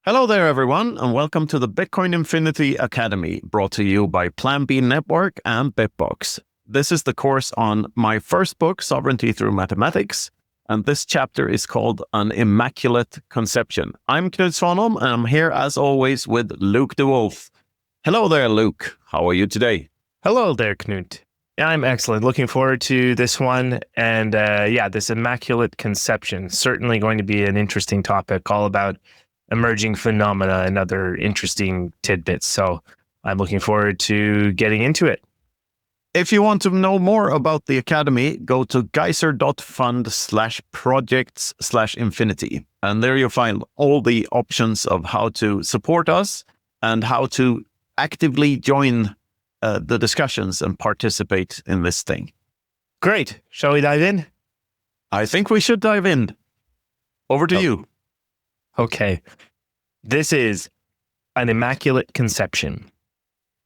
Hello there, everyone, and welcome to the Bitcoin Infinity Academy, brought to you by Plan B Network and Bitbox. This is the course on my first book, Sovereignty Through Mathematics, and this chapter is called An Immaculate Conception. I'm Knut Svanholm, and I'm here, as always, with Luke de Wolf. Hello there, Luke. How are you today? Hello there, Knut. Yeah, I'm excellent. Looking forward to this one. And this Immaculate Conception, certainly going to be an interesting topic, all about emerging phenomena and other interesting tidbits. So I'm looking forward to getting into it. If you want to know more about the Academy, go to geyser.fund/projects/infinity. And there you'll find all the options of how to support us and how to actively join the discussions and participate in this thing. Great. Shall we dive in? I think we should dive in. Over to you. Okay. This is an immaculate conception.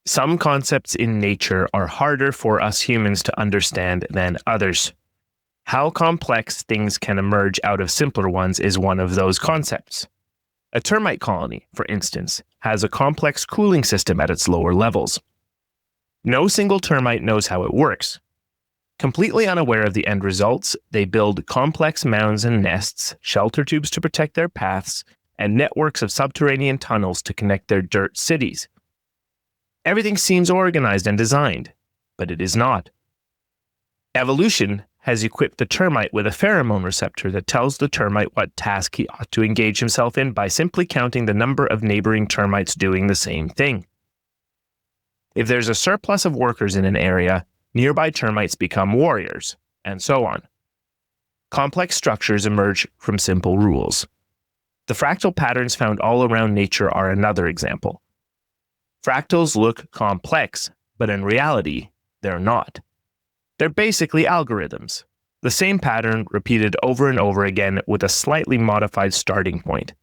Some concepts in nature are harder for us humans to understand than others. How complex things can emerge out of simpler ones is one of those concepts. A termite colony, for instance, has a complex cooling system at its lower levels. No single termite knows how it works. Completely unaware of the end results, they build complex mounds and nests, shelter tubes to protect their paths, and networks of subterranean tunnels to connect their dirt cities. Everything seems organized and designed, but it is not. Evolution has equipped the termite with a pheromone receptor that tells the termite what task he ought to engage himself in by simply counting the number of neighboring termites doing the same thing. If there's a surplus of workers in an area, nearby termites become warriors, and so on. Complex structures emerge from simple rules. The fractal patterns found all around nature are another example. Fractals look complex, but in reality, they're not. They're basically algorithms, the same pattern repeated over and over again with a slightly modified starting point.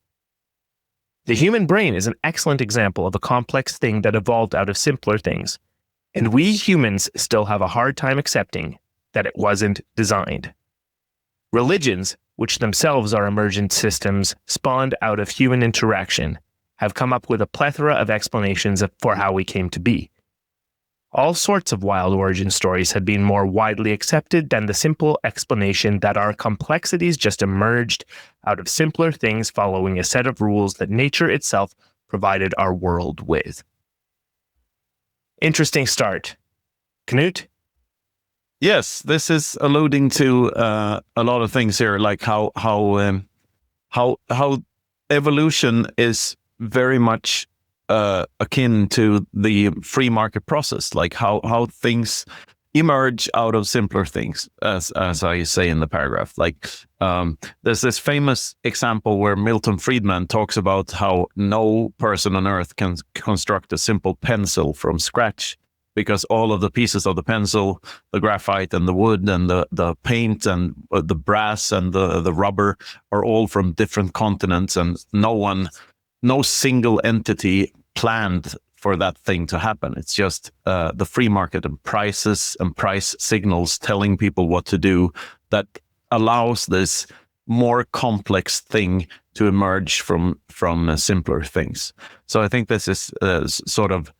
The human brain is an excellent example of a complex thing that evolved out of simpler things, and we humans still have a hard time accepting that it wasn't designed. Religions, which themselves are emergent systems spawned out of human interaction, have come up with a plethora of explanations for how we came to be. All sorts of wild origin stories have been more widely accepted than the simple explanation that our complexities just emerged out of simpler things following a set of rules that nature itself provided our world with. Interesting start. Knut? Yes, this is alluding to a lot of things here, like how evolution is very much akin to the free market process, like how things emerge out of simpler things, as I say in the paragraph. Like there's this famous example where Milton Friedman talks about how no person on earth can construct a simple pencil from scratch, because all of the pieces of the pencil, the graphite and the wood and the paint and the brass and the rubber are all from different continents, and no single entity planned for that thing to happen. It's just the free market and prices and price signals telling people what to do that allows this more complex thing to emerge from simpler things. So I think this is sort of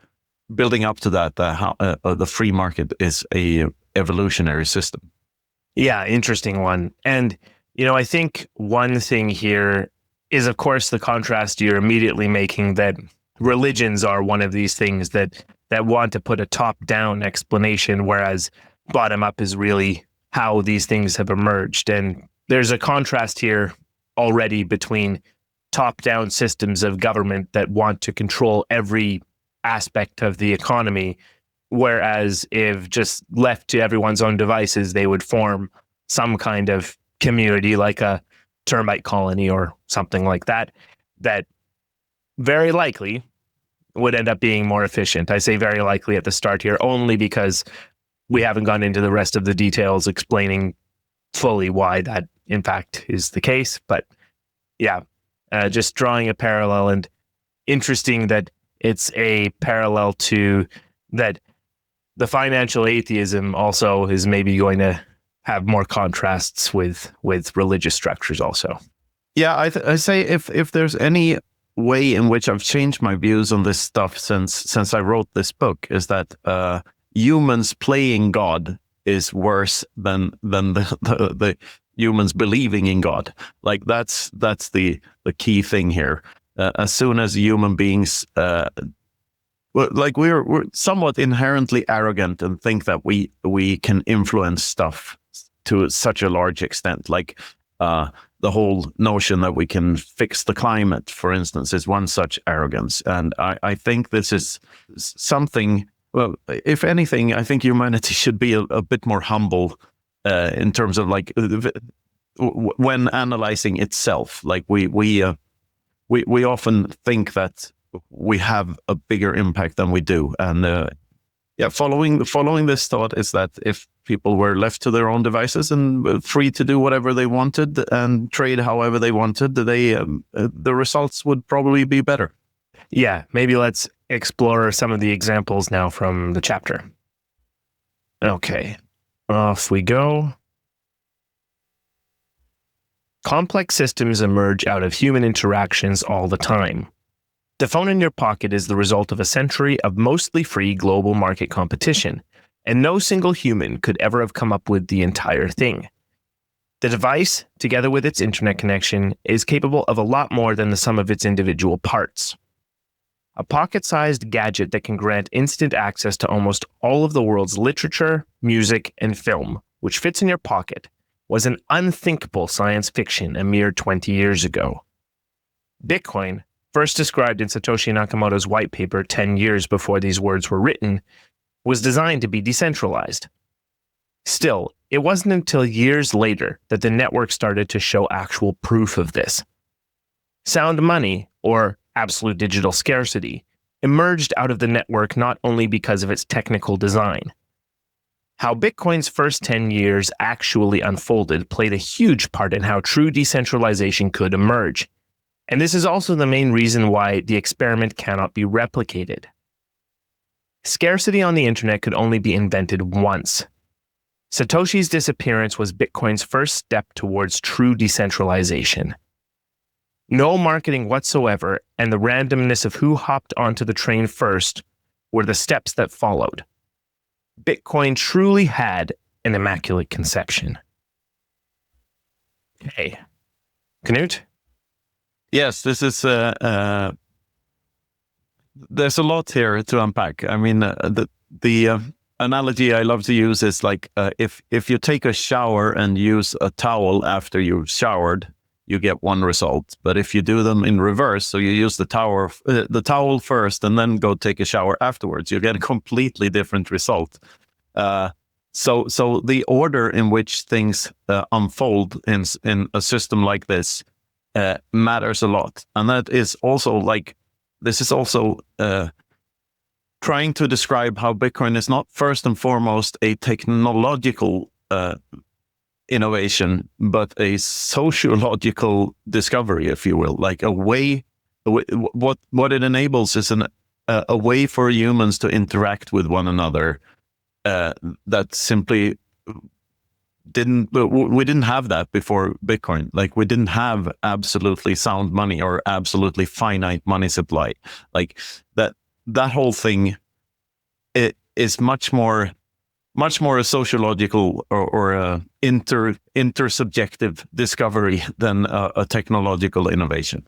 building up to that, how the free market is a evolutionary system. Yeah, interesting one. And, I think one thing here is, of course, the contrast you're immediately making, that religions are one of these things that want to put a top-down explanation, whereas bottom-up is really how these things have emerged. And there's a contrast here already between top-down systems of government that want to control every aspect of the economy, whereas if just left to everyone's own devices, they would form some kind of community like a termite colony or something like that, that very likely would end up being more efficient. I say very likely at the start here, only because we haven't gone into the rest of the details explaining fully why that in fact is the case. But yeah, just drawing a parallel, and interesting that it's a parallel to that the financial atheism also is maybe going to have more contrasts with religious structures also. Yeah, I say if there's any way in which I've changed my views on this stuff since I wrote this book is that humans playing God is worse than the humans believing in God. Like that's the key thing here. As soon as human beings, we're somewhat inherently arrogant and think that we can influence stuff to such a large extent. Like the whole notion that we can fix the climate, for instance, is one such arrogance. And I think this is something. Well, if anything, I think humanity should be a bit more humble in terms of like when analyzing itself. Like we often think that we have a bigger impact than we do. And following this thought is that if people were left to their own devices and free to do whatever they wanted and trade however they wanted, the results would probably be better. Yeah, maybe let's explore some of the examples now from the chapter. Okay, off we go. Complex systems emerge out of human interactions all the time. The phone in your pocket is the result of a century of mostly free global market competition, and no single human could ever have come up with the entire thing. The device, together with its internet connection, is capable of a lot more than the sum of its individual parts. A pocket-sized gadget that can grant instant access to almost all of the world's literature, music, and film, which fits in your pocket, was an unthinkable science fiction a mere 20 years ago. Bitcoin, first described in Satoshi Nakamoto's white paper 10 years before these words were written, was designed to be decentralized. Still, it wasn't until years later that the network started to show actual proof of this. Sound money, or absolute digital scarcity, emerged out of the network not only because of its technical design. How Bitcoin's first 10 years actually unfolded played a huge part in how true decentralization could emerge. And this is also the main reason why the experiment cannot be replicated. Scarcity on the internet could only be invented once. Satoshi's disappearance was Bitcoin's first step towards true decentralization. No marketing whatsoever, and the randomness of who hopped onto the train first were the steps that followed. Bitcoin truly had an immaculate conception. Okay. Knut? Yes, this is there's a lot here to unpack. I mean, the analogy I love to use is like if you take a shower and use a towel after you've showered, you get one result. But if you do them in reverse, so you use the towel first and then go take a shower afterwards, you get a completely different result. So the order in which things unfold in a system like this matters a lot, and that is also like this is also trying to describe how Bitcoin is not first and foremost a technological innovation, but a sociological discovery, if you will. Like a way, what it enables is a way for humans to interact with one another that simply we didn't have that before Bitcoin. Like we didn't have absolutely sound money or absolutely finite money supply. Like that whole thing, it is much more a sociological or a intersubjective discovery than a technological innovation.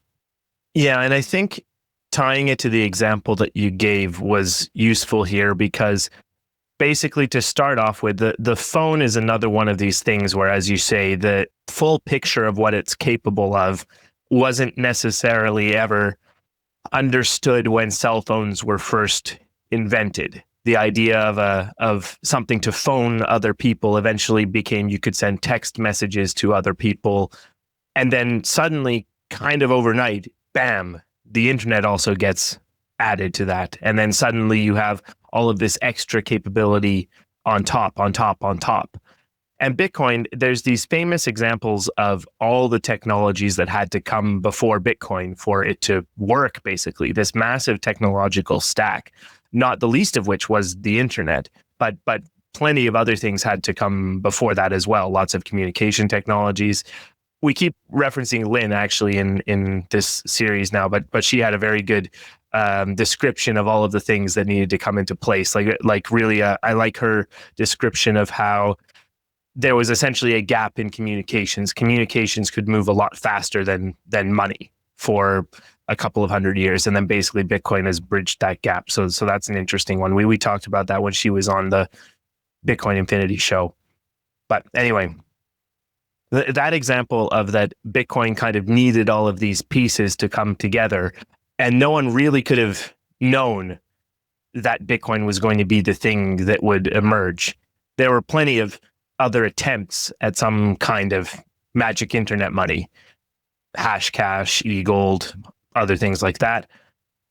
Yeah, and I think tying it to the example that you gave was useful here because basically to start off with, the phone is another one of these things where, as you say, the full picture of what it's capable of wasn't necessarily ever understood when cell phones were first invented. The idea of something to phone other people eventually became you could send text messages to other people. And then suddenly, kind of overnight, bam, the internet also gets added to that. And then suddenly you have all of this extra capability on top. And Bitcoin, there's these famous examples of all the technologies that had to come before Bitcoin for it to work, basically, this massive technological stack, not the least of which was the internet, but plenty of other things had to come before that as well. Lots of communication technologies. we keep referencing Lynn actually in this series now, but she had a very good description of all of the things that needed to come into place. Like really, I like her description of how there was essentially a gap in communications. Communications could move a lot faster than money for a couple of 100 years, and then basically Bitcoin has bridged that gap. So that's an interesting one. We talked about that when she was on the Bitcoin Infinity show. But anyway, that example of that Bitcoin kind of needed all of these pieces to come together, and no one really could have known that Bitcoin was going to be the thing that would emerge. There were plenty of other attempts at some kind of magic internet money, Hashcash, eGold, other things like that.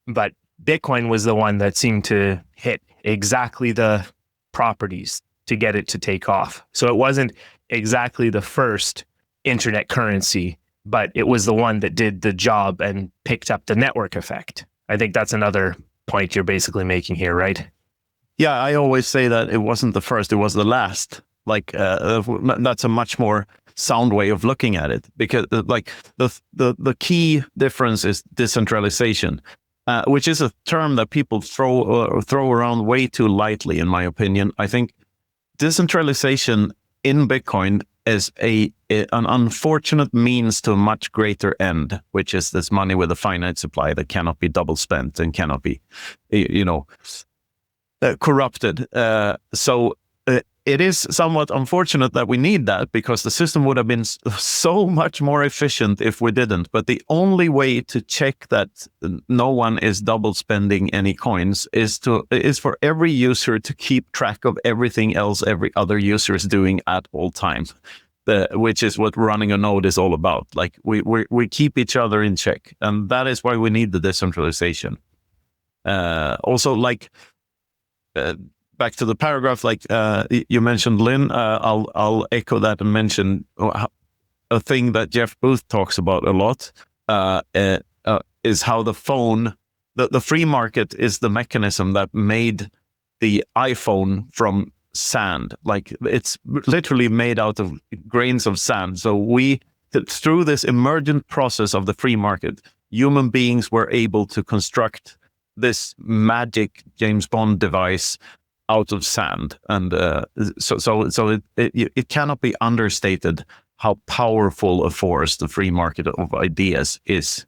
But Bitcoin was the one that seemed to hit exactly the properties to get it to take off. So it wasn't exactly the first internet currency, but it was the one that did the job and picked up the network effect. I think that's another point you're basically making here, right? Yeah, I always say that it wasn't the first, it was the last. Like that's a much more sound way of looking at it, because like the key difference is decentralization, which is a term that people throw around way too lightly, in my opinion. I think decentralization in Bitcoin is an unfortunate means to a much greater end, which is this money with a finite supply that cannot be double spent and cannot be, corrupted. So it is somewhat unfortunate that we need that, because the system would have been so much more efficient if we didn't. But the only way to check that no one is double spending any coins is for every user to keep track of everything else every other user is doing at all times, which is what running a node is all about. Like we keep each other in check, and that is why we need the decentralization. Also, like. Back to the paragraph, like you mentioned, Lynn, I'll echo that and mention a thing that Jeff Booth talks about a lot, is how the phone, the free market is the mechanism that made the iPhone from sand. Like it's literally made out of grains of sand. So through this emergent process of the free market, human beings were able to construct this magic James Bond device out of sand, and so it cannot be understated how powerful a force the free market of ideas is.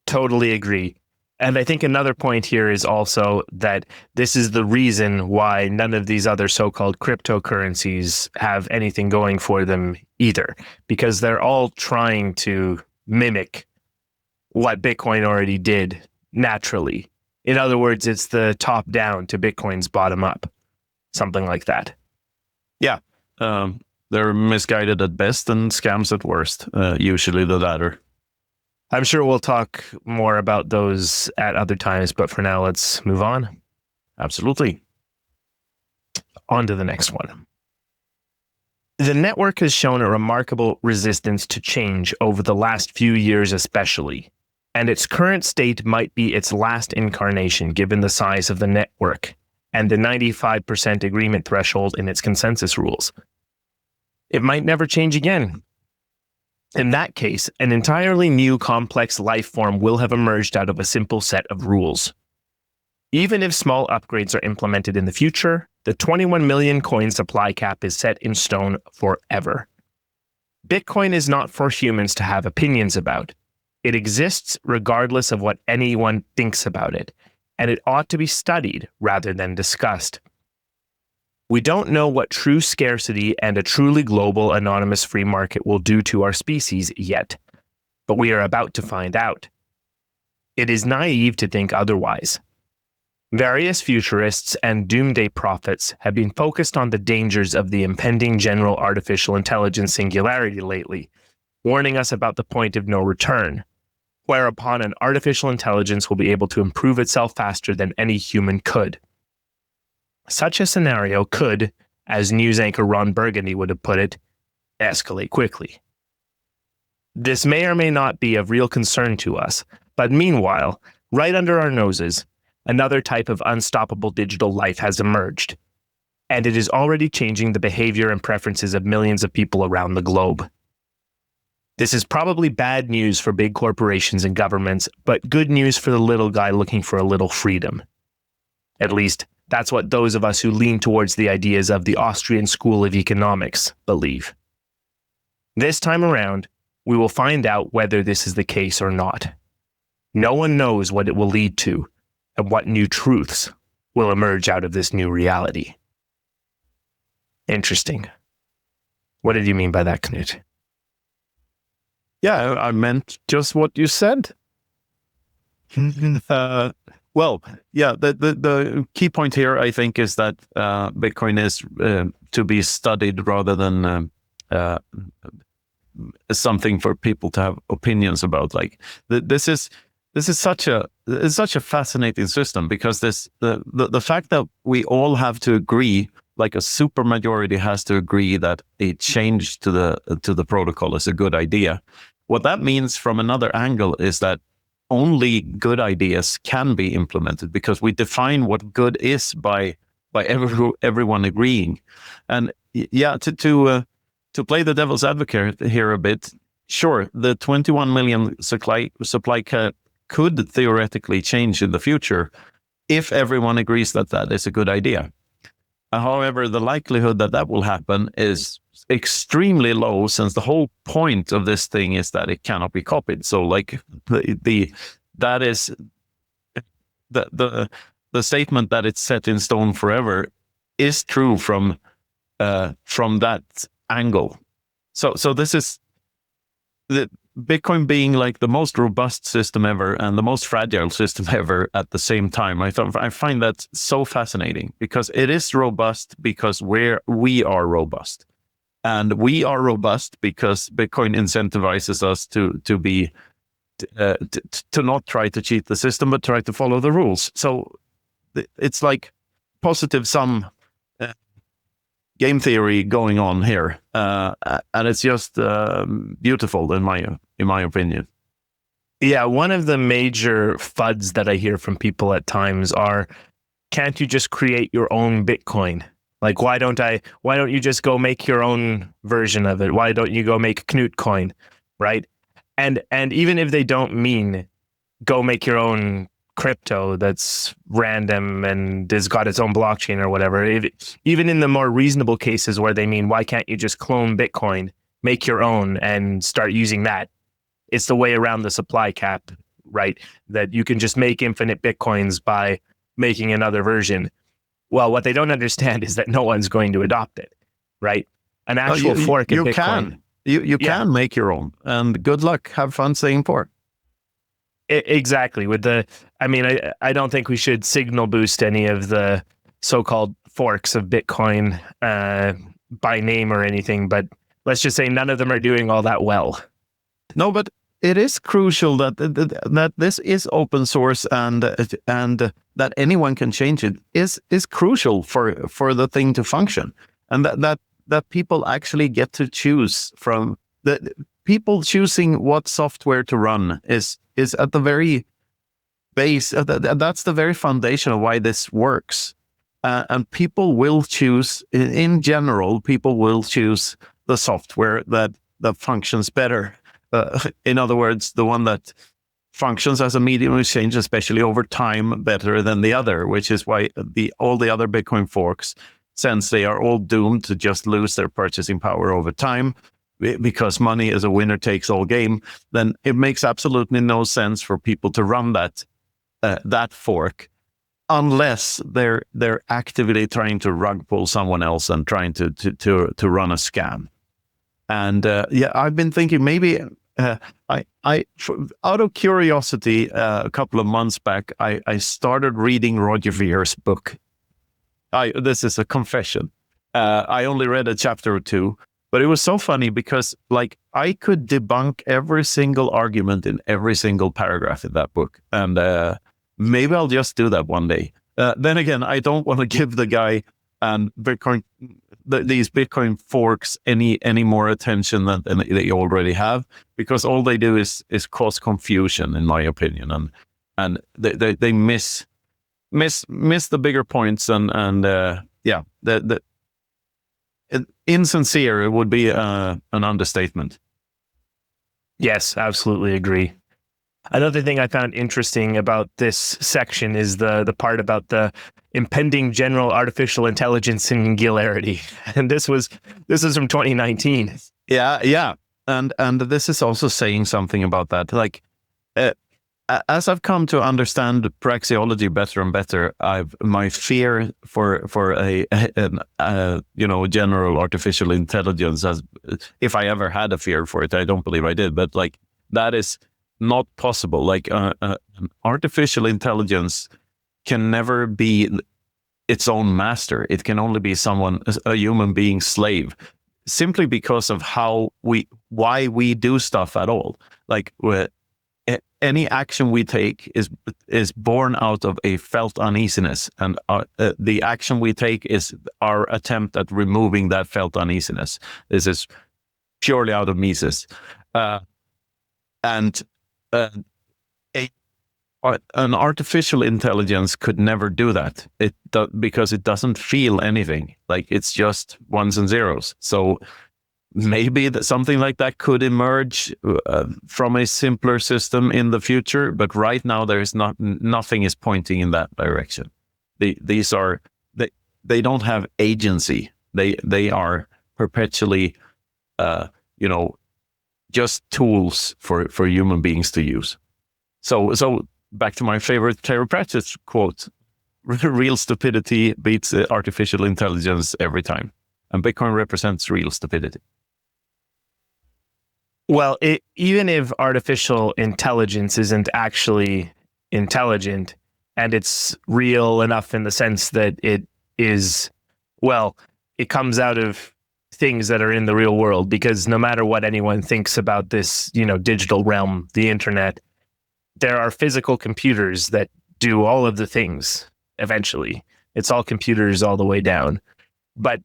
Totally agree. And I think another point here is also that this is the reason why none of these other so-called cryptocurrencies have anything going for them either, because they're all trying to mimic what Bitcoin already did naturally. In other words, it's the top down to Bitcoin's bottom up, something like that. Yeah, they're misguided at best and scams at worst, usually the latter. I'm sure we'll talk more about those at other times, but for now, let's move on. Absolutely. On to the next one. The network has shown a remarkable resistance to change over the last few years especially, and its current state might be its last incarnation given the size of the network and the 95% agreement threshold in its consensus rules. It might never change again. In that case, an entirely new complex life form will have emerged out of a simple set of rules. Even if small upgrades are implemented in the future, the 21 million coin supply cap is set in stone forever. Bitcoin is not for humans to have opinions about. It exists regardless of what anyone thinks about it, and it ought to be studied rather than discussed. We don't know what true scarcity and a truly global anonymous free market will do to our species yet, but we are about to find out. It is naive to think otherwise. Various futurists and doomsday prophets have been focused on the dangers of the impending general artificial intelligence singularity lately, warning us about the point of no return, whereupon an artificial intelligence will be able to improve itself faster than any human could. Such a scenario could, as news anchor Ron Burgundy would have put it, escalate quickly. This may or may not be of real concern to us, but meanwhile, right under our noses, another type of unstoppable digital life has emerged. and it is already changing the behavior and preferences of millions of people around the globe. This is probably bad news for big corporations and governments, but good news for the little guy looking for a little freedom. At least, that's what those of us who lean towards the ideas of the Austrian School of Economics believe. This time around, we will find out whether this is the case or not. No one knows what it will lead to and what new truths will emerge out of this new reality. Interesting. What did you mean by that, Knut? Yeah, I meant just what you said. Well, yeah, the key point here, I think, is that Bitcoin is to be studied rather than something for people to have opinions about. Like this is such a fascinating system, because the fact that we all have to agree, like a super majority has to agree that a change to the protocol is a good idea. What that means from another angle is that only good ideas can be implemented, because we define what good is by everyone agreeing. And yeah, to play the devil's advocate here a bit, sure, the 21 million supply cap could theoretically change in the future if everyone agrees that that is a good idea. However, the likelihood that that will happen is extremely low, since the whole point of this thing is that it cannot be copied. So, like the statement that it's set in stone forever is true from that angle. So this is the Bitcoin being like the most robust system ever and the most fragile system ever at the same time. I find that so fascinating, because it is robust because we are robust, and we are robust because Bitcoin incentivizes us to be to not try to cheat the system, but try to follow the rules. So it's like positive sum game theory going on here, and it's just beautiful in my opinion. Yeah, one of the major FUDs that I hear from people at times are, can't you just create your own Bitcoin? Like, why don't you just go make your own version of it? Why don't you go make Knut coin, right? And even if they don't mean go make your own crypto that's random and has got its own blockchain or whatever, even in the more reasonable cases where they mean, why can't you just clone Bitcoin, make your own, and start using that? It's the way around the supply cap, right? That you can just make infinite Bitcoins by making another version. Well, what they don't understand is that no one's going to adopt it, right? An actual fork of Bitcoin. You can make your own, and good luck. Have fun saying fork. Exactly. I don't think we should signal boost any of the so-called forks of Bitcoin by name or anything, but let's just say none of them are doing all that well. No, but it is crucial that this is open source, and that anyone can change it is crucial for the thing to function, and that people actually get to choose from the people choosing what software to run is at the very base. That's the very foundation of why this works, and people will choose. In general, people will choose the software that functions better. In other words, the one that functions as a medium of exchange, especially over time, better than the other, which is why all the other Bitcoin forks, since they are all doomed to just lose their purchasing power over time, because money is a winner-takes-all game, then it makes absolutely no sense for people to run that fork, unless they're actively trying to rug pull someone else and trying to run a scam. And I've been thinking maybe out of curiosity, a couple of months back, I started reading Roger Vere's book. This is a confession. I only read a chapter or two, but it was so funny because, like, I could debunk every single argument in every single paragraph in that book, and maybe I'll just do that one day. Then again, I don't want to give the guy and Bitcoin, these Bitcoin forks, any more attention than they already have, because all they do is cause confusion, in my opinion, and they miss the bigger points, and yeah, insincere would be an understatement. Yes, absolutely agree. Another thing I found interesting about this section is the part about the impending general artificial intelligence singularity, and this is from 2019. Yeah, and this is also saying something about that. Like, as I've come to understand praxeology better and better, my fear for a general artificial intelligence, as if I ever had a fear for it, I don't believe I did, but like that is not possible. Like an artificial intelligence can never be its own master. It can only be a human being slave, simply because of why we do stuff at all. Like any action we take is born out of a felt uneasiness, and the action we take is our attempt at removing that felt uneasiness. This is purely out of mimesis, and an artificial intelligence could never do that. Because it doesn't feel anything. Like, it's just ones and zeros. So maybe something like that could emerge from a simpler system in the future, but right now there is nothing is pointing in that direction. They don't have agency. They are perpetually, just tools for human beings to use. So back to my favorite Terry Pratchett quote: "Real stupidity beats artificial intelligence every time," and Bitcoin represents real stupidity. Well, even if artificial intelligence isn't actually intelligent, and it's real enough in the sense that it is, well, it comes out of things that are in the real world, because no matter what anyone thinks about this, digital realm, the internet, there are physical computers that do all of the things eventually. It's all computers all the way down. But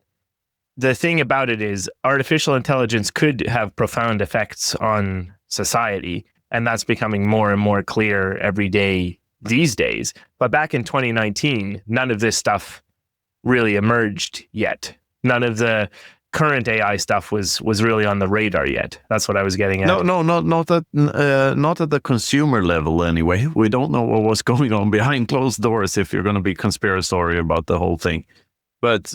the thing about it is artificial intelligence could have profound effects on society, and that's becoming more and more clear every day these days. But back in 2019, none of this stuff really emerged yet. None of the current AI stuff was really on the radar yet. That's what I was getting at. No, not at the consumer level anyway. We don't know what was going on behind closed doors, if you're going to be conspiratorial about the whole thing. But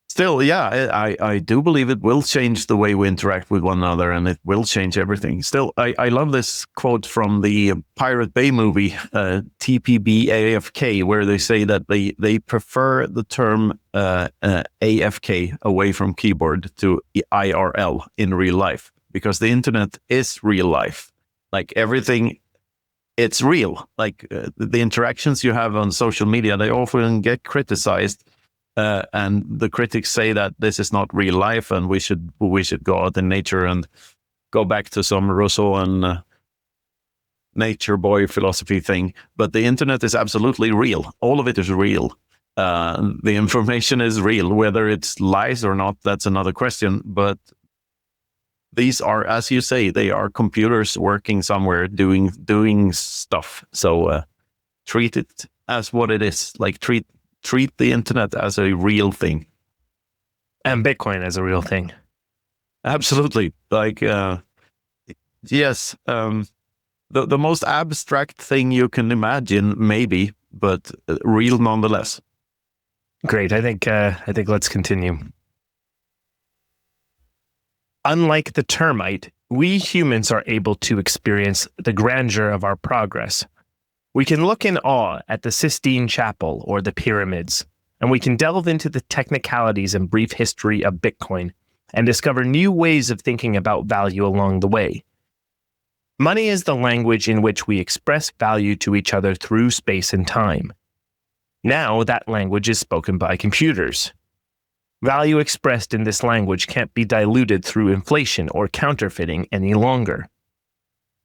still, yeah, I do believe it will change the way we interact with one another, and it will change everything. Still, I love this quote from the Pirate Bay movie, TPB-AFK, where they say that they prefer the term AFK, away from keyboard, to IRL, in real life, because the internet is real life. Like, everything, it's real. Like the interactions you have on social media, they often get criticized. And the critics say that this is not real life, and we should go out in nature and go back to some Rousseau and nature boy philosophy thing. But the internet is absolutely real. All of it is real. The information is real. Whether it's lies or not, that's another question. But these are, as you say, they are computers working somewhere doing stuff. So treat it as what it is. Like, treat the internet as a real thing. And Bitcoin as a real thing. Absolutely. Like, yes, the most abstract thing you can imagine, maybe, but real nonetheless. Great. I think let's continue. Unlike the termite, we humans are able to experience the grandeur of our progress. We can look in awe at the Sistine Chapel or the pyramids, and we can delve into the technicalities and brief history of Bitcoin and discover new ways of thinking about value along the way. Money is the language in which we express value to each other through space and time. Now that language is spoken by computers. Value expressed in this language can't be diluted through inflation or counterfeiting any longer.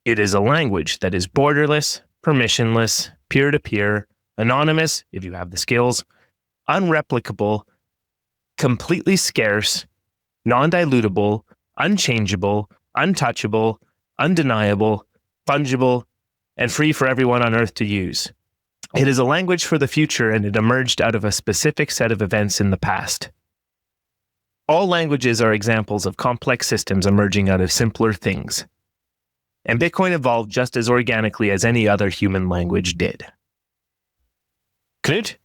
It is a language that is borderless, permissionless, peer-to-peer, anonymous, if you have the skills, unreplicable, completely scarce, non-dilutable, unchangeable, untouchable, undeniable, fungible, and free for everyone on Earth to use. It is a language for the future, and it emerged out of a specific set of events in the past. All languages are examples of complex systems emerging out of simpler things. And Bitcoin evolved just as organically as any other human language did. Knut?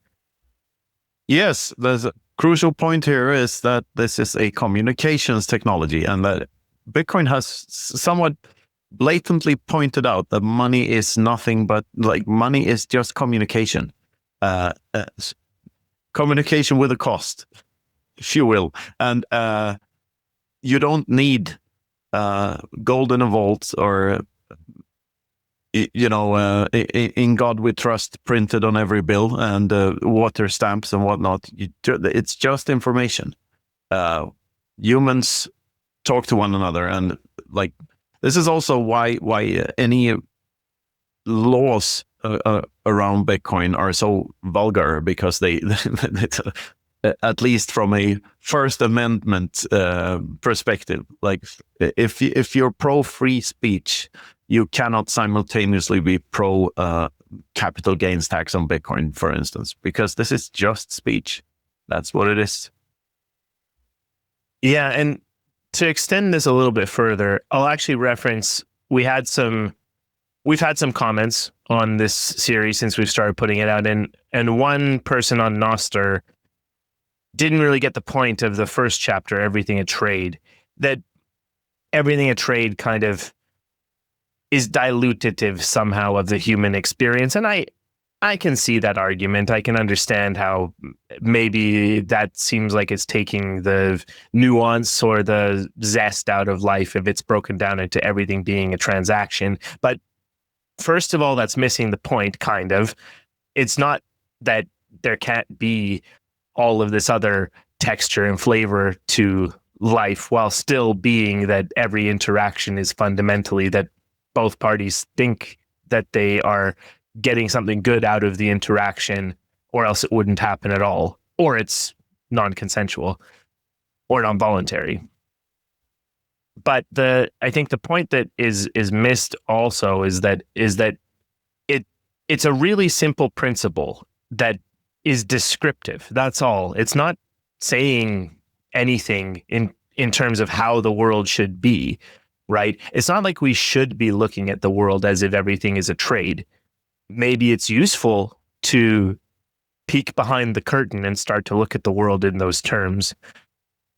Yes, there's a crucial point here is that this is a communications technology, and that Bitcoin has somewhat blatantly pointed out that money is nothing but, like, money is just communication. Communication with a cost, if you will. And you don't need golden vaults or, in God we trust printed on every bill and water stamps and whatnot. It's just information. Humans talk to one another, and like this is also why any laws around Bitcoin are so vulgar, because they at least from a First Amendment perspective, like if you're pro free speech, you cannot simultaneously be pro capital gains tax on Bitcoin, for instance, because this is just speech. That's what it is. Yeah, and to extend this a little bit further, I'll actually reference we've had some comments on this series since we've started putting it out, and one person on Nostr didn't really get the point of the first chapter, Everything a Trade, that everything a trade kind of is dilutative somehow of the human experience. And I can see that argument. I can understand how maybe that seems like it's taking the nuance or the zest out of life if it's broken down into everything being a transaction. But first of all, that's missing the point, kind of. It's not that there can't be all of this other texture and flavor to life while still being that every interaction is fundamentally that both parties think that they are getting something good out of the interaction, or else it wouldn't happen at all, or it's non-consensual or non-voluntary. But I think the point that is missed also is that it's a really simple principle that is descriptive. That's all. It's not saying anything in terms of how the world should be, right? It's not like we should be looking at the world as if everything is a trade. Maybe it's useful to peek behind the curtain and start to look at the world in those terms.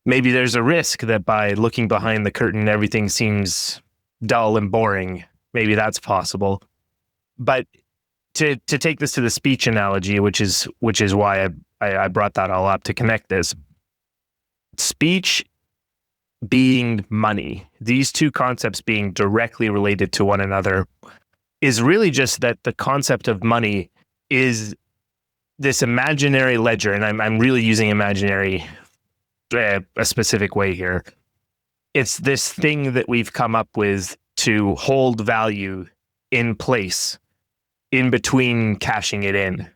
Maybe there's a risk that by looking behind the curtain, everything seems dull and boring. Maybe that's possible. But to take this to the speech analogy, which is why I brought that all up to connect this. Speech being money, these two concepts being directly related to one another, is really just that the concept of money is this imaginary ledger, and I'm really using imaginary a specific way here. It's this thing that we've come up with to hold value in place in between cashing it in,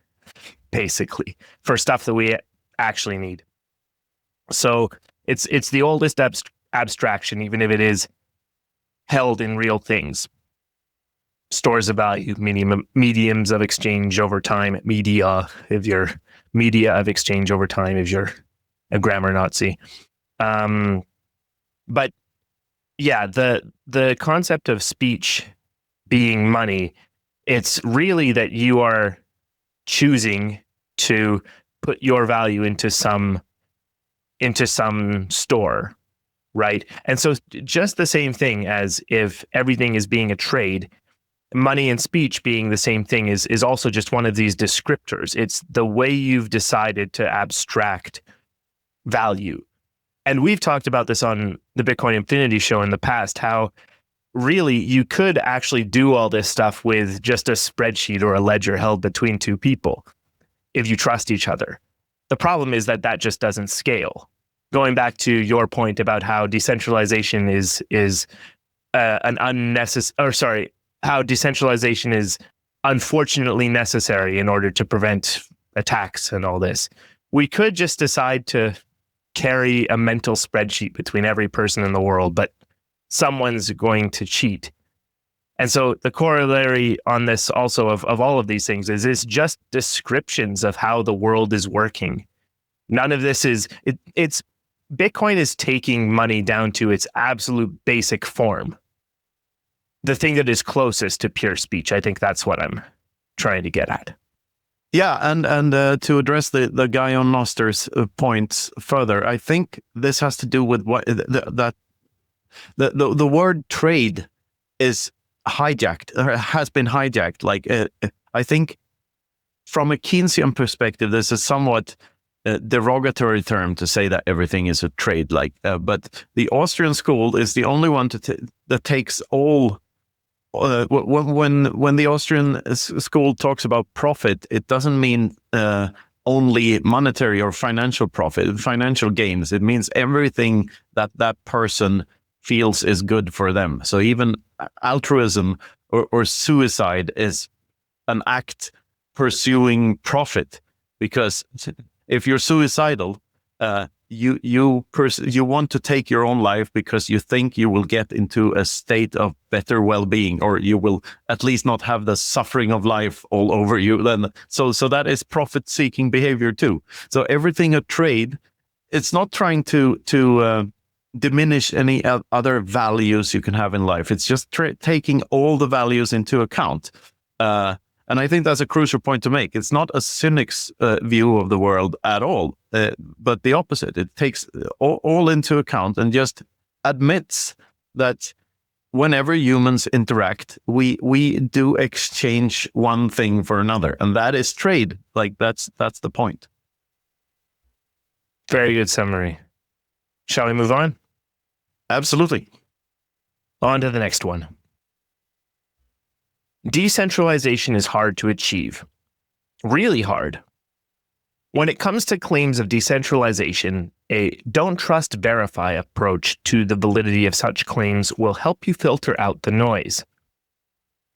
basically, for stuff that we actually need. So it's the oldest abstraction, even if it is held in real things. Stores of value, mediums of exchange over time, media of exchange over time if you're a grammar Nazi. But yeah, the concept of speech being money, it's really that you are choosing to put your value into some store, right? And so just the same thing as if everything is being a trade, money and speech being the same thing is also just one of these descriptors. It's the way you've decided to abstract value. And we've talked about this on the Bitcoin Infinity show in the past, how really you could actually do all this stuff with just a spreadsheet or a ledger held between two people if you trust each other. The problem is that just doesn't scale. Going back to your point about how decentralization is how decentralization is unfortunately necessary in order to prevent attacks and all this. We could just decide to carry a mental spreadsheet between every person in the world, but someone's going to cheat. And so the corollary on this also of all of these things is it's just descriptions of how the world is working. None of this is, it's Bitcoin is taking money down to its absolute basic form. The thing that is closest to pure speech. I think that's what I'm trying to get at. Yeah, and to address the guy on Noster's points further, I think this has to do with what that the word trade is hijacked, or has been hijacked. Like I think from a Keynesian perspective, this is somewhat derogatory term to say that everything is a trade. Like, but the Austrian school is the only one that takes all. When the Austrian school talks about profit, it doesn't mean only monetary or financial profit, financial gains. It means everything that person feels is good for them. So even altruism or suicide is an act pursuing profit, because if you're suicidal, you want to take your own life because you think you will get into a state of better well-being, or you will at least not have the suffering of life all over you. Then, so that is profit-seeking behavior too. So everything a trade, it's not trying to diminish any other values you can have in life. It's just taking all the values into account. And I think that's a crucial point to make. It's not a cynic's view of the world at all, but the opposite. It takes all into account and just admits that whenever humans interact, we do exchange one thing for another, and that is trade. Like that's the point. Very good summary. Shall we move on? Absolutely. On to the next one. Decentralization is hard to achieve. Really hard. When it comes to claims of decentralization, a don't trust, verify approach to the validity of such claims will help you filter out the noise.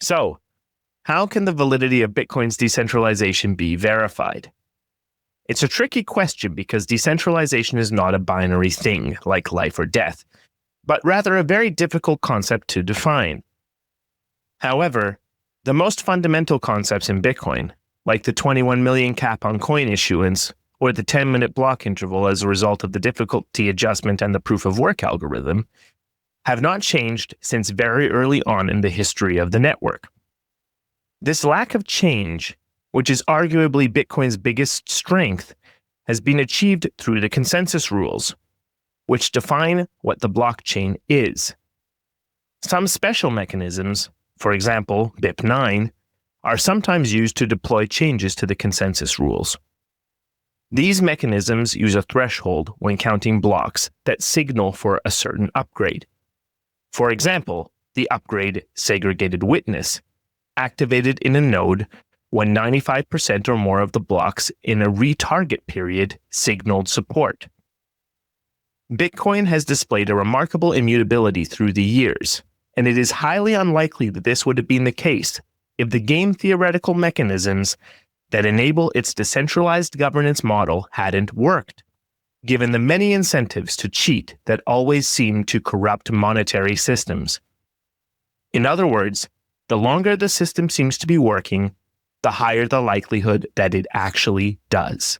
So, how can the validity of Bitcoin's decentralization be verified? It's a tricky question because decentralization is not a binary thing like life or death, but rather a very difficult concept to define. However, the most fundamental concepts in Bitcoin, like the 21 million cap on coin issuance or the 10-minute block interval as a result of the difficulty adjustment and the proof of work algorithm, have not changed since very early on in the history of the network. This lack of change, which is arguably Bitcoin's biggest strength, has been achieved through the consensus rules, which define what the blockchain is. Some special mechanisms, for example, BIP9, are sometimes used to deploy changes to the consensus rules. These mechanisms use a threshold when counting blocks that signal for a certain upgrade. For example, the upgrade segregated witness, activated in a node when 95% or more of the blocks in a retarget period signaled support. Bitcoin has displayed a remarkable immutability through the years, and it is highly unlikely that this would have been the case if the game theoretical mechanisms that enable its decentralized governance model hadn't worked, given the many incentives to cheat that always seem to corrupt monetary systems. In other words, the longer the system seems to be working, the higher the likelihood that it actually does.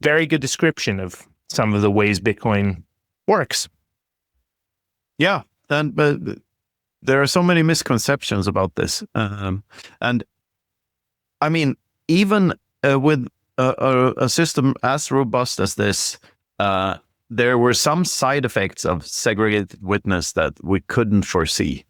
Very good description of some of the ways Bitcoin works. Yeah, and but there are so many misconceptions about this, and I mean, even with a system as robust as this, there were some side effects of segregated witness that we couldn't foresee.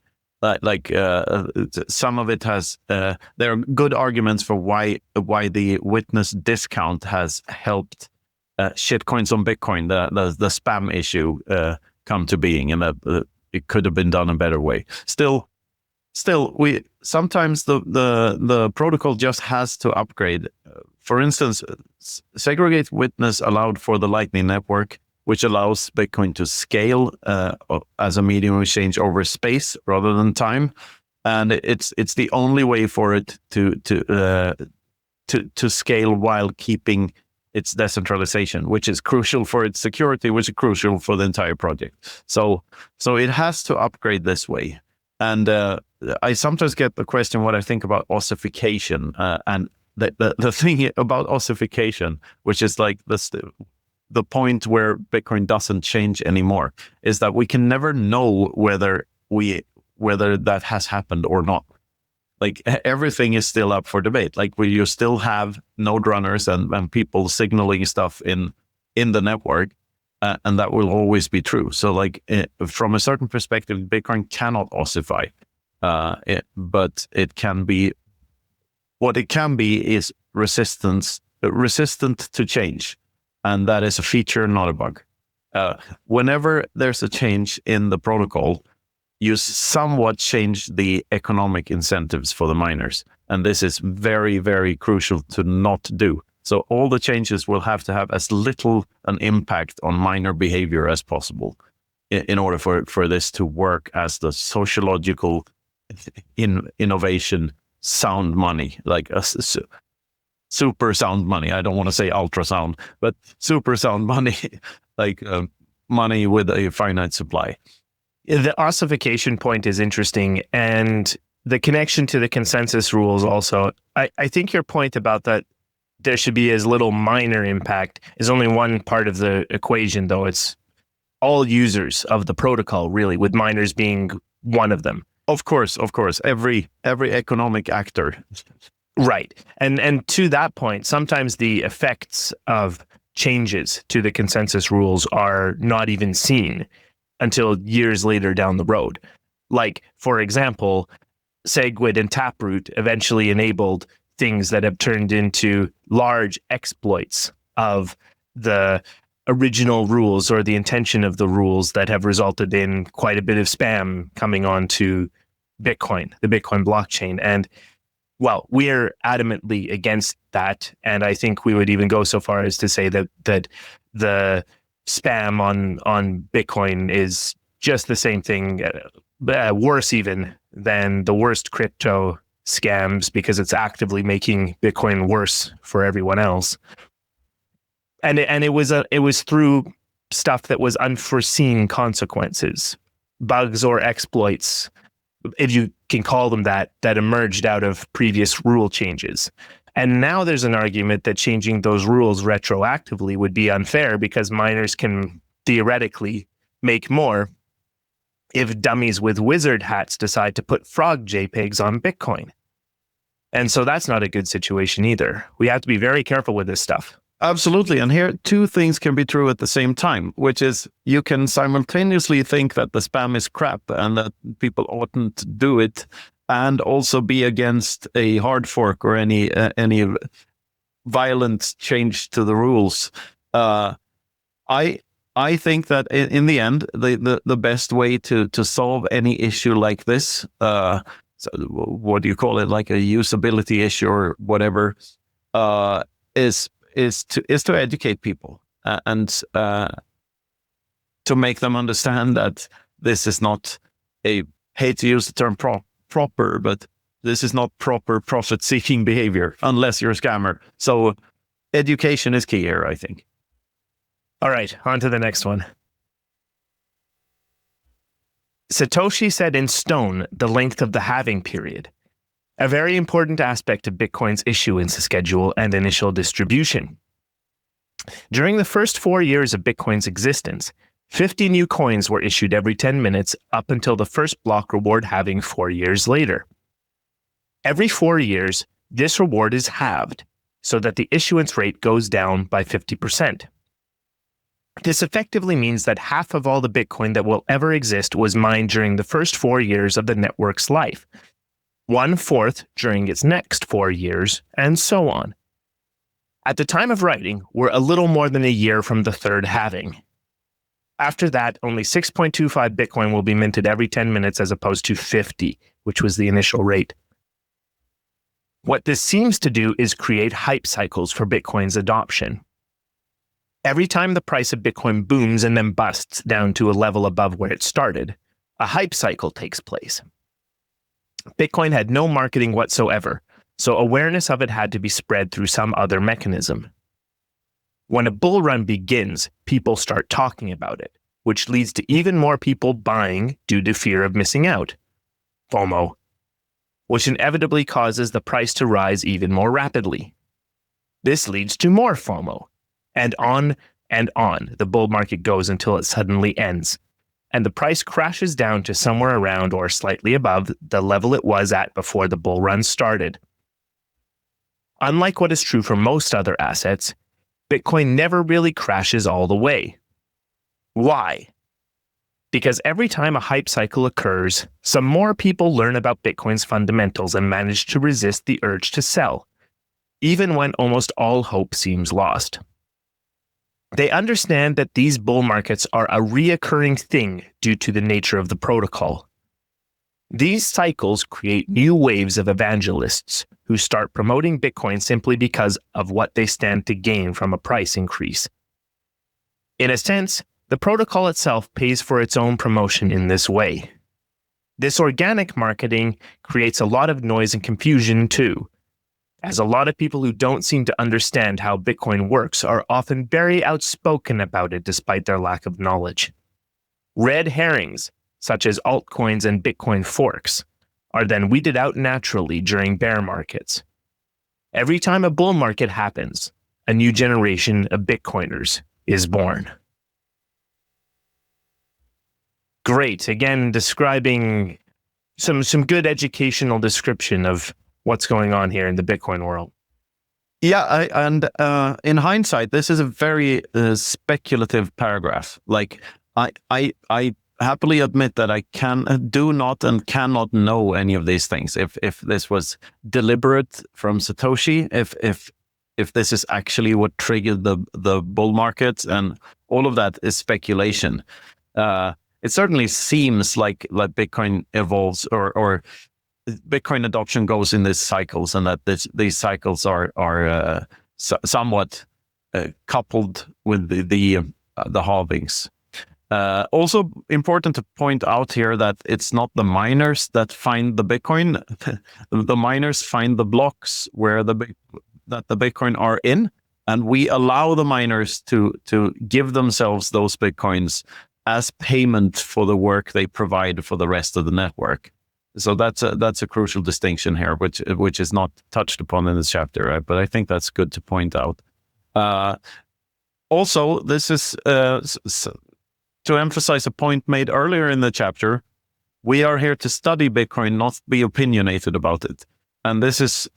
Some of it has. There are good arguments for why the witness discount has helped shitcoins on Bitcoin, the spam issue, come to being, and that it could have been done a better way. Still, we sometimes the protocol just has to upgrade. For instance, segregated witness allowed for the Lightning Network, which allows Bitcoin to scale as a medium of exchange over space rather than time, and it's the only way for it to scale while keeping its decentralization, which is crucial for its security, which is crucial for the entire project. So it has to upgrade this way. And I sometimes get the question what I think about ossification. And the thing about ossification, which is like the point where Bitcoin doesn't change anymore, is that we can never know whether that has happened or not. Like everything is still up for debate. Like you still have node runners and people signaling stuff in the network. And that will always be true. So like from a certain perspective, Bitcoin cannot ossify, but it can be, what it can be is resistant to change. And that is a feature, not a bug. Whenever there's a change in the protocol, you somewhat change the economic incentives for the miners. And this is very, very crucial to not do. So all the changes will have to have as little an impact on miner behavior as possible in order for this to work as the sociological innovation sound money, like a super sound money. I don't want to say ultrasound, but super sound money, like money with a finite supply. The ossification point is interesting, and the connection to the consensus rules also. I think your point about that there should be as little miner impact is only one part of the equation, though. It's all users of the protocol, really, with miners being one of them. Of course. Every economic actor. Right. And to that point, sometimes the effects of changes to the consensus rules are not even seen until years later down the road. Like, for example, SegWit and Taproot eventually enabled things that have turned into large exploits of the original rules or the intention of the rules that have resulted in quite a bit of spam coming onto Bitcoin, the Bitcoin blockchain. And well, we're adamantly against that. And I think we would even go so far as to say that the spam on Bitcoin is just the same thing, worse even than the worst crypto scams, because it's actively making Bitcoin worse for everyone else. And it was through stuff that was unforeseen consequences, bugs or exploits, if you can call them that emerged out of previous rule changes. And now there's an argument that changing those rules retroactively would be unfair because miners can theoretically make more if dummies with wizard hats decide to put frog JPEGs on Bitcoin. And so that's not a good situation either. We have to be very careful with this stuff. Absolutely. And here, two things can be true at the same time, which is you can simultaneously think that the spam is crap and that people oughtn't do it, and also be against a hard fork or any violent change to the rules. I think that in the end, the best way to solve any issue like this, so what do you call it, like a usability issue or whatever, is to educate people and to make them understand that this is not hate to use the term proper, but this is not proper profit-seeking behavior unless you're a scammer. So education is key here, I think. All right, on to the next one. Satoshi set in stone the length of the halving period, a very important aspect of Bitcoin's issuance schedule and initial distribution. During the first 4 years of Bitcoin's existence, 50 new coins were issued every 10 minutes up until the first block reward halving 4 years later. Every 4 years, this reward is halved, so that the issuance rate goes down by 50%. This effectively means that half of all the Bitcoin that will ever exist was mined during the first 4 years of the network's life, 1/4 during its next 4 years, and so on. At the time of writing, we're a little more than a year from the third halving. After that, only 6.25 Bitcoin will be minted every 10 minutes as opposed to 50, which was the initial rate. What this seems to do is create hype cycles for Bitcoin's adoption. Every time the price of Bitcoin booms and then busts down to a level above where it started, a hype cycle takes place. Bitcoin had no marketing whatsoever, so awareness of it had to be spread through some other mechanism. When a bull run begins, people start talking about it, which leads to even more people buying due to fear of missing out. FOMO, which inevitably causes the price to rise even more rapidly. This leads to more FOMO, and on the bull market goes until it suddenly ends, and the price crashes down to somewhere around or slightly above the level it was at before the bull run started. Unlike what is true for most other assets, Bitcoin never really crashes all the way. Why? Because every time a hype cycle occurs, some more people learn about Bitcoin's fundamentals and manage to resist the urge to sell, even when almost all hope seems lost. They understand that these bull markets are a reoccurring thing due to the nature of the protocol. These cycles create new waves of evangelists who start promoting Bitcoin simply because of what they stand to gain from a price increase. In a sense, the protocol itself pays for its own promotion in this way. This organic marketing creates a lot of noise and confusion too, as a lot of people who don't seem to understand how Bitcoin works are often very outspoken about it despite their lack of knowledge. Red herrings, such as altcoins and Bitcoin forks, are then weeded out naturally during bear markets. Every time a bull market happens, a new generation of Bitcoiners is born. Great. Again, describing some good educational description of what's going on here in the Bitcoin world. Yeah, in hindsight, this is a very speculative paragraph. Like, I happily admit that I do not and cannot know any of these things. If this was deliberate from Satoshi, if this is actually what triggered the bull market, and all of that is speculation. It certainly seems like Bitcoin evolves or Bitcoin adoption goes in these cycles, and that these cycles are somewhat coupled with the halvings. Also important to point out here that it's not the miners that find the Bitcoin. The miners find the blocks where the Bitcoin are in, and we allow the miners to give themselves those Bitcoins as payment for the work they provide for the rest of the network. So that's a crucial distinction here, which is not touched upon in this chapter, right? But I think that's good to point out. Also, this is to emphasize a point made earlier in the chapter. We are here to study Bitcoin, not be opinionated about it. And this is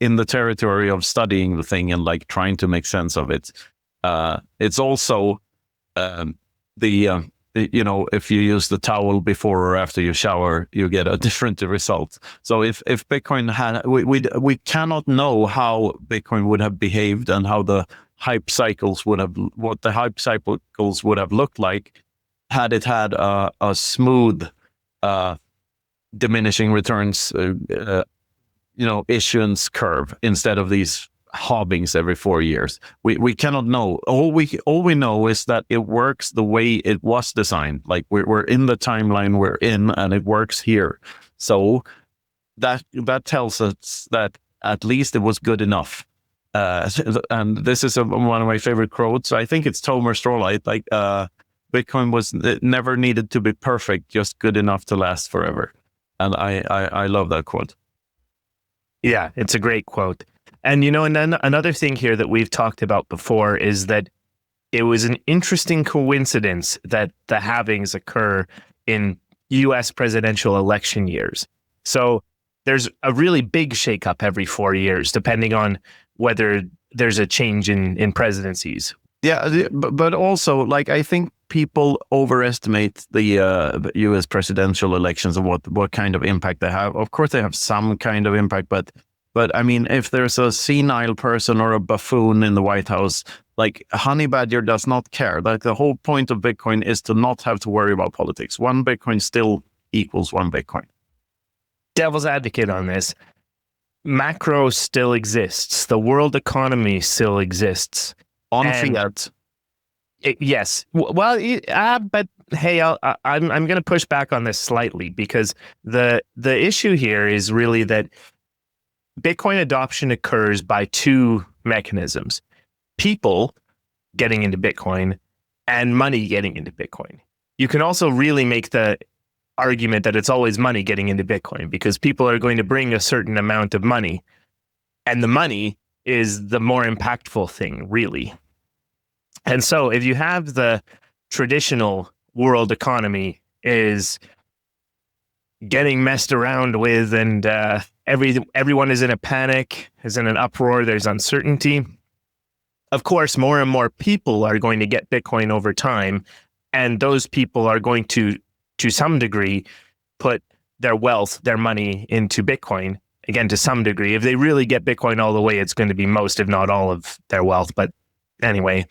in the territory of studying the thing and like trying to make sense of it. It's also if you use the towel before or after you shower, you get a different result. So if Bitcoin had, we cannot know how Bitcoin would have behaved and how the hype cycles would have looked like had it had a smooth diminishing returns issuance curve instead of these halvings every 4 years. We cannot know. All we know is that it works the way it was designed. Like we're in the timeline we're in, and it works here. So that tells us that at least it was good enough. And this is one of my favorite quotes. I think it's Tomer Strolite. Like Bitcoin never needed to be perfect, just good enough to last forever. And I love that quote. Yeah, it's a great quote. And, and then another thing here that we've talked about before is that it was an interesting coincidence that the halvings occur in U.S. presidential election years. So there's a really big shakeup every 4 years, depending on whether there's a change in presidencies. Yeah, but also, like, I think people overestimate the U.S. presidential elections and what kind of impact they have. Of course, they have some kind of impact, but I mean, if there's a senile person or a buffoon in the White House, like Honey Badger does not care. Like the whole point of Bitcoin is to not have to worry about politics. One Bitcoin still equals one Bitcoin. Devil's advocate on this. Macro still exists. The world economy still exists. On fiat. Yes. Well, but hey, I'm going to push back on this slightly, because the issue here is really that Bitcoin adoption occurs by two mechanisms: people getting into Bitcoin and money getting into Bitcoin. You can also really make the argument that it's always money getting into Bitcoin, because people are going to bring a certain amount of money, and the money is the more impactful thing, really. And so if you have the traditional world economy is getting messed around with, and everyone is in a panic, is in an uproar, there's uncertainty, of course, more and more people are going to get Bitcoin over time, and those people are going to some degree, put their wealth, their money into Bitcoin. Again, to some degree, if they really get Bitcoin all the way, it's going to be most, if not all, of their wealth. But anyway,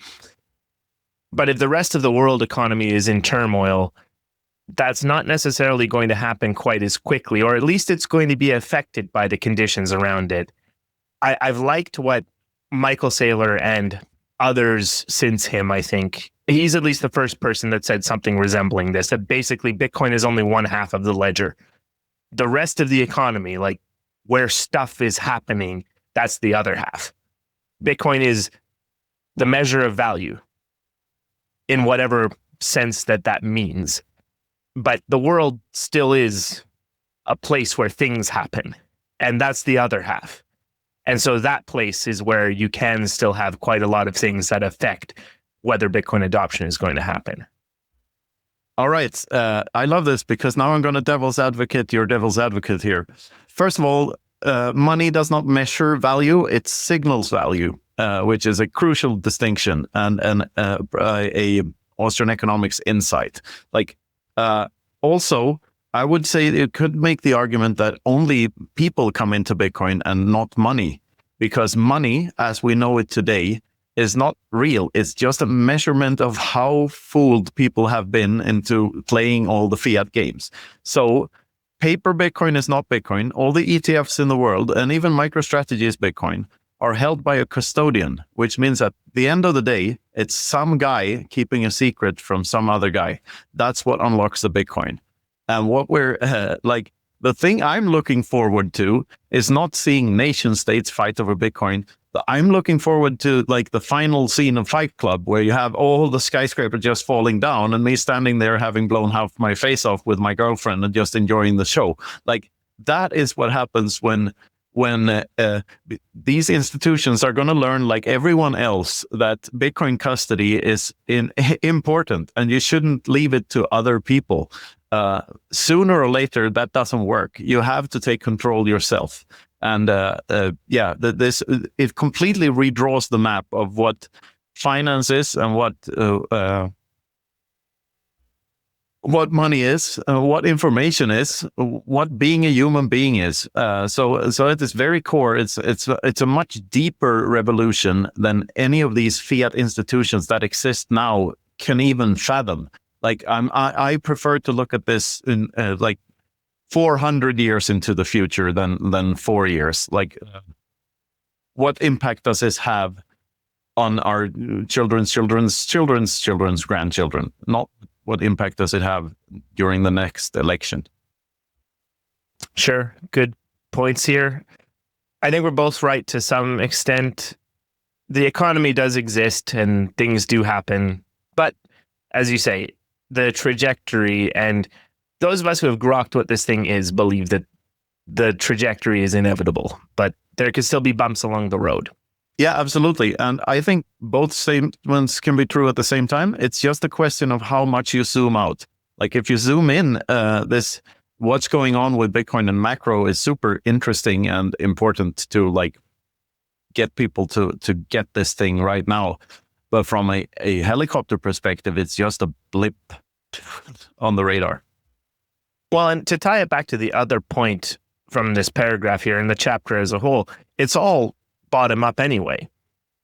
but if the rest of the world economy is in turmoil, that's not necessarily going to happen quite as quickly, or at least it's going to be affected by the conditions around it. I've liked what Michael Saylor and others since him, I think, he's at least the first person that said something resembling this, that basically Bitcoin is only one half of the ledger. The rest of the economy, like where stuff is happening, that's the other half. Bitcoin is the measure of value in whatever sense that means. But the world still is a place where things happen, and that's the other half. And so that place is where you can still have quite a lot of things that affect whether Bitcoin adoption is going to happen. All right. I love this because now I'm going to devil's advocate here. First of all, money does not measure value. It signals value, which is a crucial distinction and a Austrian economics insight. Also, I would say it could make the argument that only people come into Bitcoin and not money, because money, as we know it today, is not real. It's just a measurement of how fooled people have been into playing all the fiat games. So paper Bitcoin is not Bitcoin. All the ETFs in the world, and even MicroStrategy is Bitcoin, are held by a custodian, which means at the end of the day, it's some guy keeping a secret from some other guy. That's what unlocks the Bitcoin. And what we're the thing I'm looking forward to is not seeing nation states fight over Bitcoin. I'm looking forward to the final scene of Fight Club, where you have all the skyscraper just falling down and me standing there having blown half my face off with my girlfriend and just enjoying the show. That is what happens when these institutions are going to learn, like everyone else, that Bitcoin custody is important and you shouldn't leave it to other people. Sooner or later, that doesn't work. You have to take control yourself. And it completely redraws the map of what finance is and what money is, what information is, what being a human being is. So at its very core, it's a much deeper revolution than any of these fiat institutions that exist now can even fathom. I prefer to look at this in 400 years into the future than 4 years. What impact does this have on our children's grandchildren? Not what impact does it have during the next election? Sure. Good points here. I think we're both right to some extent. The economy does exist and things do happen. But as you say, the trajectory, and those of us who have grokked what this thing is believe that the trajectory is inevitable, but there could still be bumps along the road. Yeah, absolutely. And I think both statements can be true at the same time. It's just a question of how much you zoom out. If you zoom in, what's going on with Bitcoin and macro is super interesting and important to get people to get this thing right now. But from a helicopter perspective, it's just a blip on the radar. Well, and to tie it back to the other point from this paragraph here in the chapter as a whole, it's all bottom up anyway,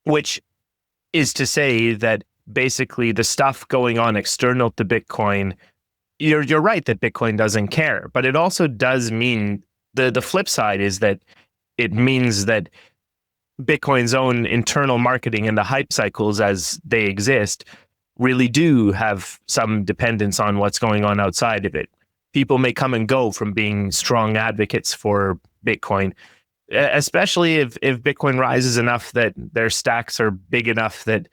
which is to say that basically the stuff going on external to Bitcoin, you're right that Bitcoin doesn't care, but it also does mean the flip side is that it means that Bitcoin's own internal marketing and the hype cycles as they exist really do have some dependence on what's going on outside of it. People may come and go from being strong advocates for Bitcoin, especially if Bitcoin rises enough that their stacks are big enough that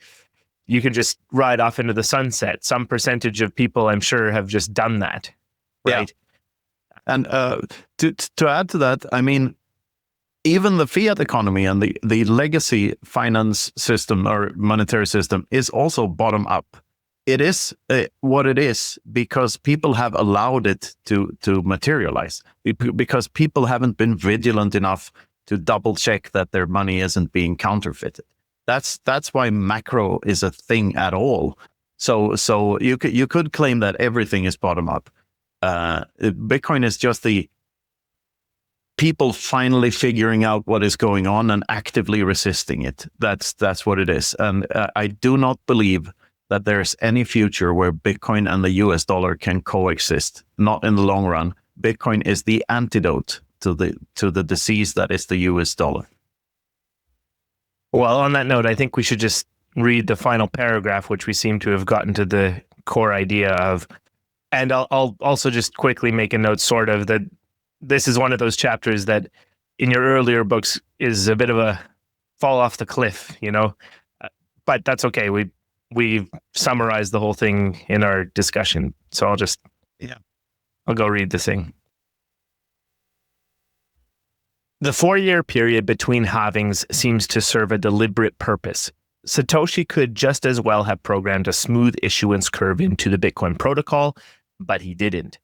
you can just ride off into the sunset. Some percentage of people, I'm sure, have just done that, right? And to add to that, I mean, even the fiat economy and the legacy finance system or monetary system is also bottom up. It is what it is because people have allowed it to materialize, because people haven't been vigilant enough to double check that their money isn't being counterfeited. That's why macro is a thing at all. So you could claim that everything is bottom up. Bitcoin is just the people finally figuring out what is going on and actively resisting it. That's what it is. And I do not believe that there's any future where Bitcoin and the US dollar can coexist. Not in the long run. Bitcoin is the antidote to the disease that is the US dollar. Well, on that note, I think we should just read the final paragraph, which we seem to have gotten to the core idea of. And I'll also just quickly make a note, sort of, that this is one of those chapters that in your earlier books is a bit of a fall off the cliff, you know, but that's okay. We've summarized the whole thing in our discussion. So I'll go read the thing. The 4-year period between halvings seems to serve a deliberate purpose. Satoshi could just as well have programmed a smooth issuance curve into the Bitcoin protocol, but he didn't.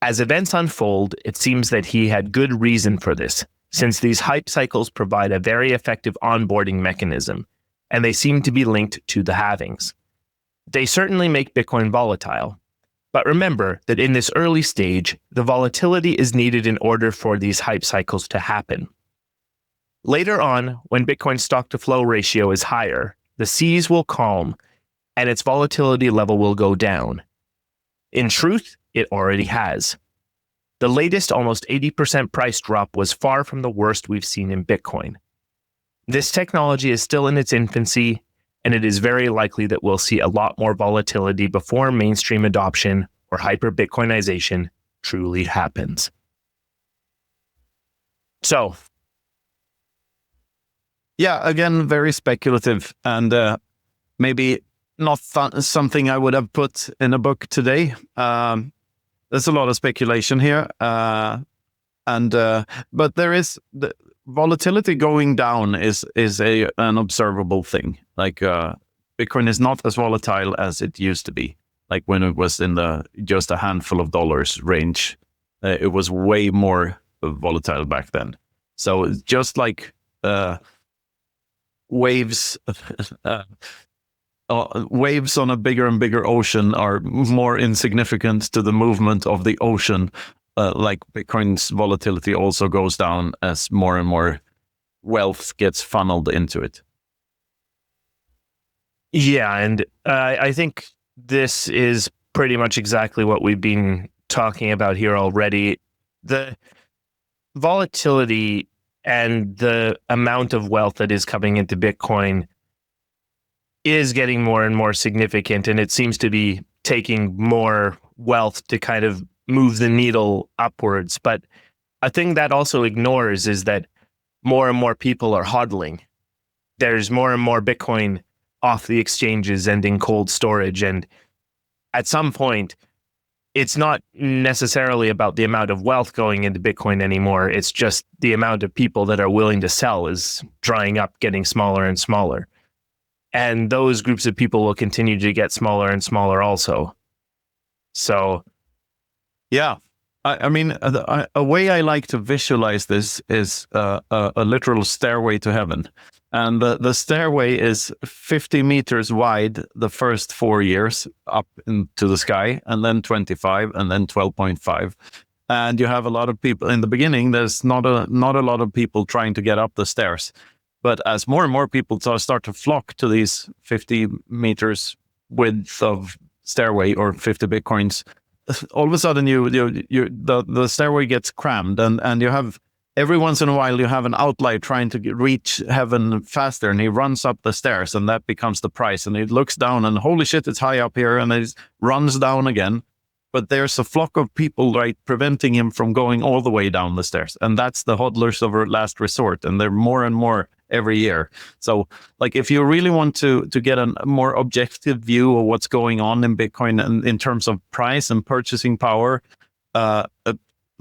As events unfold, it seems that he had good reason for this, since these hype cycles provide a very effective onboarding mechanism, and they seem to be linked to the halvings. They certainly make Bitcoin volatile. But remember that in this early stage, the volatility is needed in order for these hype cycles to happen. Later on, when Bitcoin's stock-to-flow ratio is higher, the seas will calm, and its volatility level will go down. In truth, it already has. The latest almost 80% price drop was far from the worst we've seen in Bitcoin. This technology is still in its infancy, and it is very likely that we'll see a lot more volatility before mainstream adoption or hyper-Bitcoinization truly happens. So, yeah, again, very speculative, and maybe not something I would have put in a book today. There's a lot of speculation here, but there is the volatility going down is an observable thing. Like Bitcoin is not as volatile as it used to be. Like when it was in the just a handful of dollars range, it was way more volatile back then. So just like waves waves on a bigger and bigger ocean are more insignificant to the movement of the ocean. Like Bitcoin's volatility also goes down as more and more wealth gets funneled into it. Yeah, and I think this is pretty much exactly what we've been talking about here already. The volatility and the amount of wealth that is coming into Bitcoin is getting more and more significant, and it seems to be taking more wealth to kind of move the needle upwards. But a thing that also ignores is that more and more people are hodling. There's more and more Bitcoin off the exchanges and in cold storage. And at some point, it's not necessarily about the amount of wealth going into Bitcoin anymore. It's just the amount of people that are willing to sell is drying up, getting smaller and smaller. And those groups of people will continue to get smaller and smaller also. So, yeah. I mean, a way I like to visualize this is a literal stairway to heaven. And the stairway is 50 meters wide the first 4 years up into the sky, and then 25, and then 12.5. And you have a lot of people in the beginning. There's not a lot of people trying to get up the stairs. But as more and more people start to flock to these 50 meters width of stairway or 50 Bitcoins, all of a sudden the stairway gets crammed, and you have every once in a while you have an outlier trying to reach heaven faster, and he runs up the stairs, and that becomes the price. And he looks down, and holy shit, it's high up here, and it runs down again. But there's a flock of people, right, preventing him from going all the way down the stairs. And that's the hodlers of last resort, and they're more and more every year. So, like, if you really want to get a more objective view of what's going on in Bitcoin and in terms of price and purchasing power,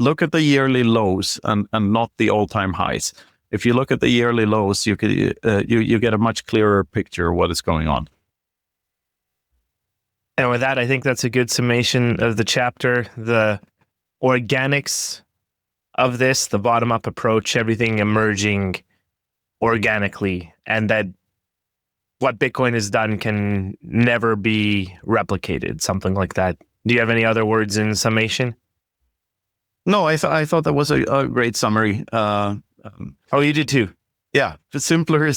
look at the yearly lows and not the all-time highs. If you look at the yearly lows, you could you get a much clearer picture of what is going on. And with that, I think that's a good summation of the chapter. The organics of this, the bottom-up approach, everything emerging organically, and that what Bitcoin has done can never be replicated, something like that. Do you have any other words in summation? No, I thought that was a great summary. Oh, you did too. Yeah, the simpler,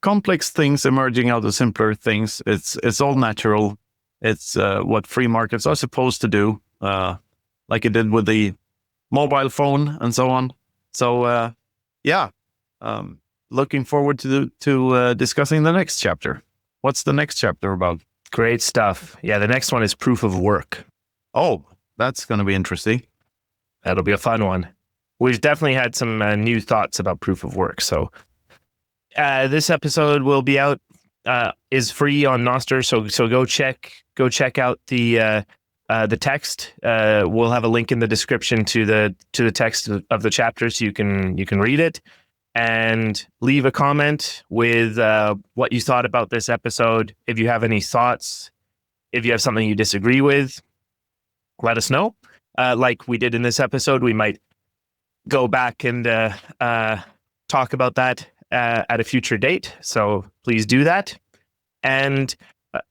complex things emerging out of simpler things. It's all natural. It's what free markets are supposed to do, like it did with the mobile phone and so on. So looking forward to discussing the next chapter. What's the next chapter about? Great stuff. Yeah, the next one is proof of work. Oh, that's going to be interesting. That'll be a fun one. We've definitely had some new thoughts about proof of work. So this episode will be out, is free on Nostr. So go check out the text. We'll have a link in the description to the text of the chapter, so you can read it and leave a comment with what you thought about this episode. If you have any thoughts, if you have something you disagree with, let us know. Like we did in this episode, we might go back and talk about that at a future date. So please do that. And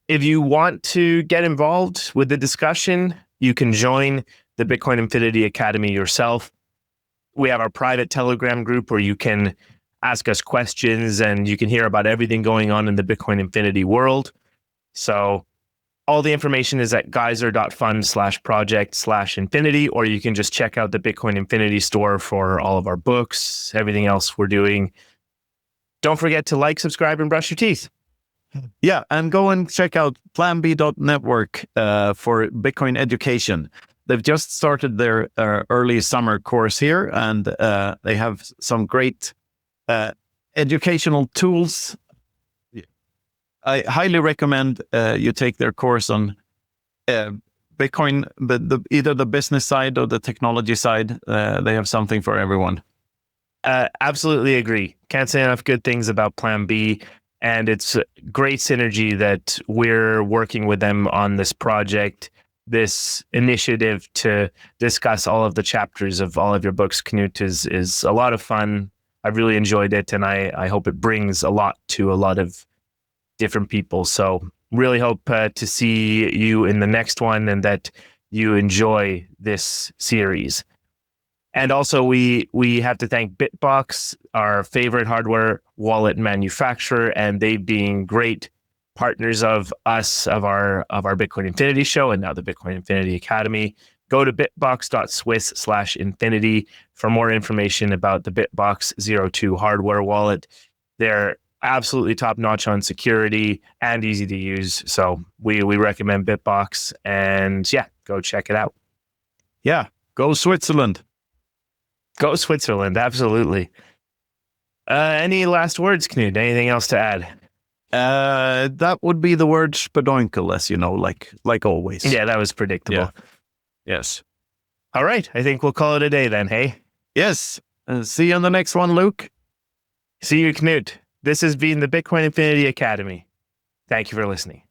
if you want to get involved with the discussion, you can join the Bitcoin Infinity Academy yourself. We have our private Telegram group where you can ask us questions and you can hear about everything going on in the Bitcoin Infinity world. So all the information is at geyser.fund/project/infinity, or you can just check out the Bitcoin Infinity store for all of our books, everything else we're doing. Don't forget to like, subscribe, and brush your teeth. Yeah, and go and check out planb.network for Bitcoin education. They've just started their early summer course here, and they have some great educational tools. I highly recommend you take their course on Bitcoin, but either the business side or the technology side. They have something for everyone. Absolutely agree. Can't say enough good things about Plan B. And it's great synergy that we're working with them on this project, this initiative to discuss all of the chapters of all of your books. Knut, is a lot of fun. I've really enjoyed it, and I hope it brings a lot to a lot of different people. So really hope to see you in the next one and that you enjoy this series. And also we have to thank Bitbox, our favorite hardware wallet manufacturer, and they being great partners of us, of our Bitcoin Infinity show, and now the Bitcoin Infinity Academy. Go to bitbox.swiss/infinity for more information about the Bitbox 02 hardware wallet. They're absolutely top notch on security and easy to use. So we recommend Bitbox, and yeah, go check it out. Yeah, go Switzerland. Go Switzerland, absolutely. Any last words, Knut? Anything else to add? That would be the word spadoinkle, as you know, like always. Yeah, that was predictable. Yeah. Yes. All right, I think we'll call it a day then, hey? Yes. See you on the next one, Luke. See you, Knut. This has been the Bitcoin Infinity Academy. Thank you for listening.